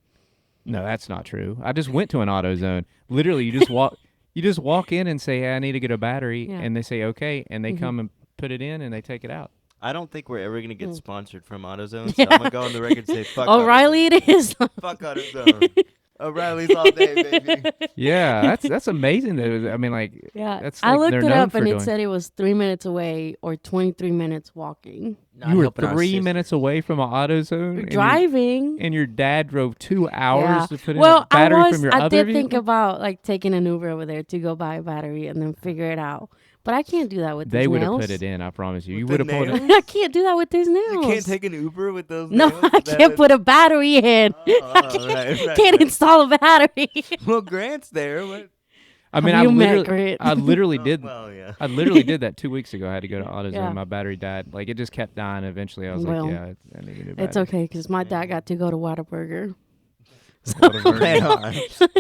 No, that's not true. I just went to an AutoZone. Literally, you just walk. You just walk in and say, hey, I need to get a battery, Yeah. and they say okay, and they Mhm. come and put it in and they take it out. I don't think we're ever gonna get Mm. sponsored from AutoZone, so I'm gonna go on the record and say fuck O'Reilly, AutoZone. it is. Fuck AutoZone. O'Reilly's all day, baby. Yeah, that's amazing. That it was, I mean, like, Yeah, That's I like looked they're it known up for and it doing. said it was 3 minutes away or 23 minutes walking. you were 3 minutes away from an AutoZone, and Driving. and your dad drove 2 hours Yeah. to put in Well, a battery from your I other did vehicle. think about like taking an Uber over there to go buy a battery and then figure it out. But I can't do that with They these would have nails. put it in. I promise you. You With would the have pulled it. nails? I can't do that with these nails. You can't take an Uber with those No, nails? I can't put a battery in. Right. Can't install a battery. Well, Grant's there. What? I mean, Have I you met literally, Grant? I literally Oh, did. well, yeah. I literally did that 2 weeks ago. I had to go to AutoZone. Yeah. My battery died. Like it just kept dying. Eventually, I was Well, like, yeah, I need a new battery. It's okay because my dad got to go to Whataburger. Hang on.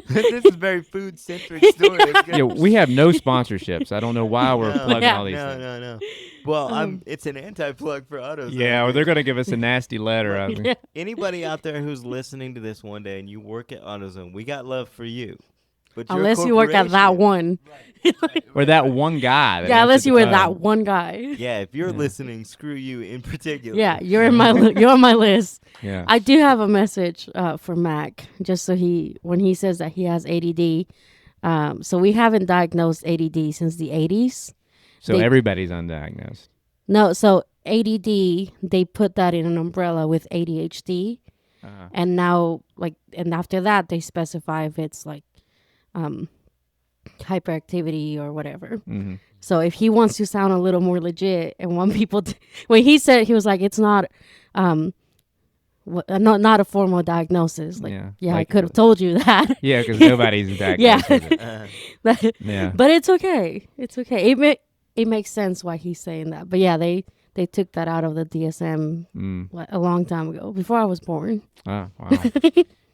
This is very food centric story. It's good. Yeah, we have no sponsorships. I don't know why we're No, plugging Yeah. all these no, things. no. Well, Um, it's an anti-plug for AutoZone. Yeah, well, they're gonna give us a nasty letter. I think. Yeah. Anybody out there who's listening to this one day and you work at AutoZone, we got love for you. But your Unless you work at that corporation- one. Or that one guy. that Yeah, unless answered you the were phone. that one guy. Yeah, if you're Yeah. listening, screw you in particular. Yeah, you're in my you're on my list. Yeah. I do have a message for Mac, just so when he says that he has ADD. So we haven't diagnosed ADD since the 80s. So they- everybody's undiagnosed. No, so ADD, they put that in an umbrella with ADHD. Uh-huh. And now, and after that, they specify if it's like hyperactivity or whatever. hmm So if he wants to sound a little more legit and want people to, when he said, he was like, it's not, not a formal diagnosis. Like, Yeah. I Like- could have told you that. Yeah, because nobody's diagnosed with it. but, Yeah. but it's okay. It's okay. It makes sense why he's saying that. But yeah, they took that out of the DSM Mm. a long time ago, before I was born. Oh, wow.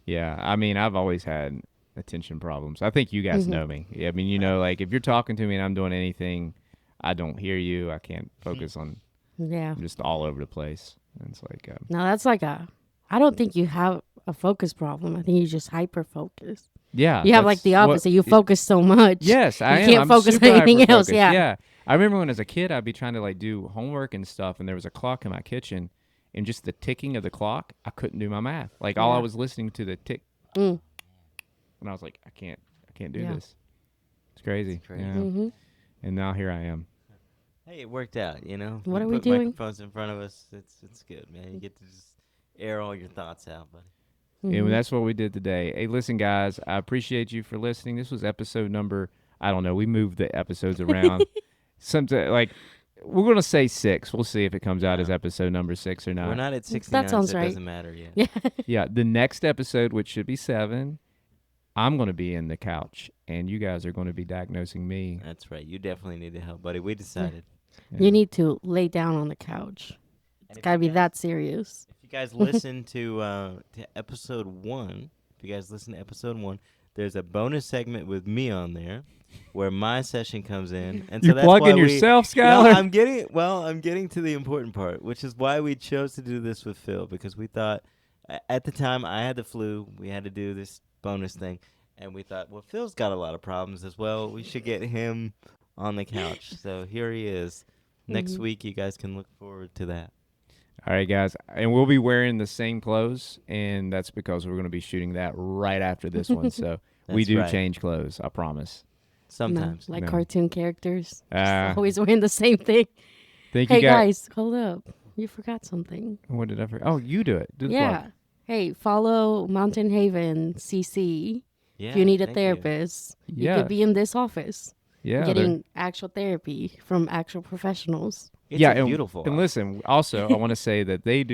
Yeah, I mean, I've always had attention problems. I think you guys know me. I mean, you know, like if you're talking to me and I'm doing anything, I don't hear you. I can't focus on. Yeah. I'm just all over the place. And it's like, No, that's like I don't think you have a focus problem. I think you just hyper focus. yeah, You have like that's the what- opposite. You focus so much. Yes, I You am. can't I'm focus on super anything else, hyper-focused. yeah. I remember when as a kid, I'd be trying to like do homework and stuff, and there was a clock in my kitchen, and just the ticking of the clock, I couldn't do my math. Like all I Yeah. was listening to the tick, Mm. and I was like, I can't do Yeah. this. It's crazy. It's crazy. Yeah. Mm-hmm. And now here I am. Hey, it worked out, you know. What You are we put doing? Microphones in front of us. It's good, man. You get to just air all your thoughts out, buddy. And that's what we did today. Hey, listen, guys, I appreciate you for listening. This was episode number, I don't know, we moved the episodes around. Something like, we're going to say 6. We'll see if it comes out as episode number 6 or not. We're not at 69, sounds so it right. doesn't matter yet. Yeah. Yeah, the next episode, which should be 7, I'm going to be in the couch, and you guys are going to be diagnosing me. That's right. You definitely need help, buddy. We decided. Yeah. You need to lay down on the couch. It's if got to you be guys- that serious. If you guys listen to episode 1, there's a bonus segment with me on there where my session comes in. And so You're that's why plugging we- yourself, No, Skylar? I'm getting to the important part, which is why we chose to do this with Phil, because we thought at the time I had the flu, we had to do this bonus thing, and we thought, well, Phil's got a lot of problems as well. We should get him on the couch. So here he is. Next week, you guys can look forward to that. All right, guys. And we'll be wearing the same clothes, and that's because we're going to be shooting that right after this one. So we That's do right. change clothes, I promise. Sometimes. No, like No. cartoon characters. Ah. Just always wearing the same thing. Thank Hey, you guys. guys, hold up. You forgot something. What did I forget? Oh, you do it. Do the Yeah. plug. Hey, follow Mountain Haven CC Yeah, if you need a thank therapist. You Yeah. could be in this office Yeah. they're- getting actual therapy from actual professionals. It's yeah, a and, beautiful. And office. listen, also, I want to say that they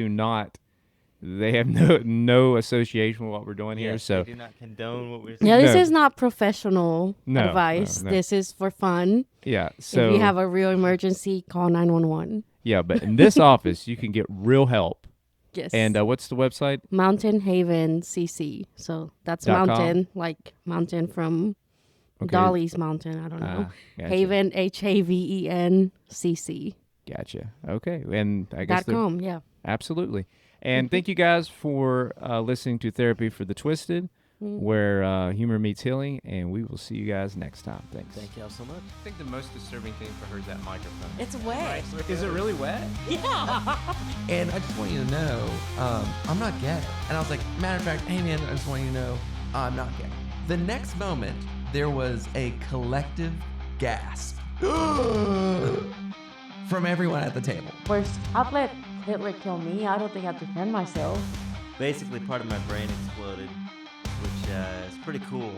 have no association with what we're doing here. Yes, So we do not condone what we're saying. Yeah, this No. is not professional No, advice. no. This is for fun. yeah, so if you have a real emergency, call 911. yeah, but in this office, you can get real help. Yes. And what's the website? Mountain Haven CC. So that's .com? mountain, like mountain from Okay. Dolly's Mountain. I don't know. Gotcha. Haven, Haven CC. Gotcha. Okay, and I guess .com. Yeah. absolutely. And thank you guys for listening to Therapy for the Twisted, where humor meets healing, and we will see you guys next time. Thanks. Thank y'all so much. I think the most disturbing thing for her is that microphone. It's wet. Is it really wet? And I just want you to know, I'm not gay. And I was like, matter of fact, hey man, I just want you to know, I'm not gay. The next moment, there was a collective gasp from everyone at the table. First, I've let Hitler kill me. I don't think I'd defend myself. Basically, part of my brain exploded, which is pretty cool.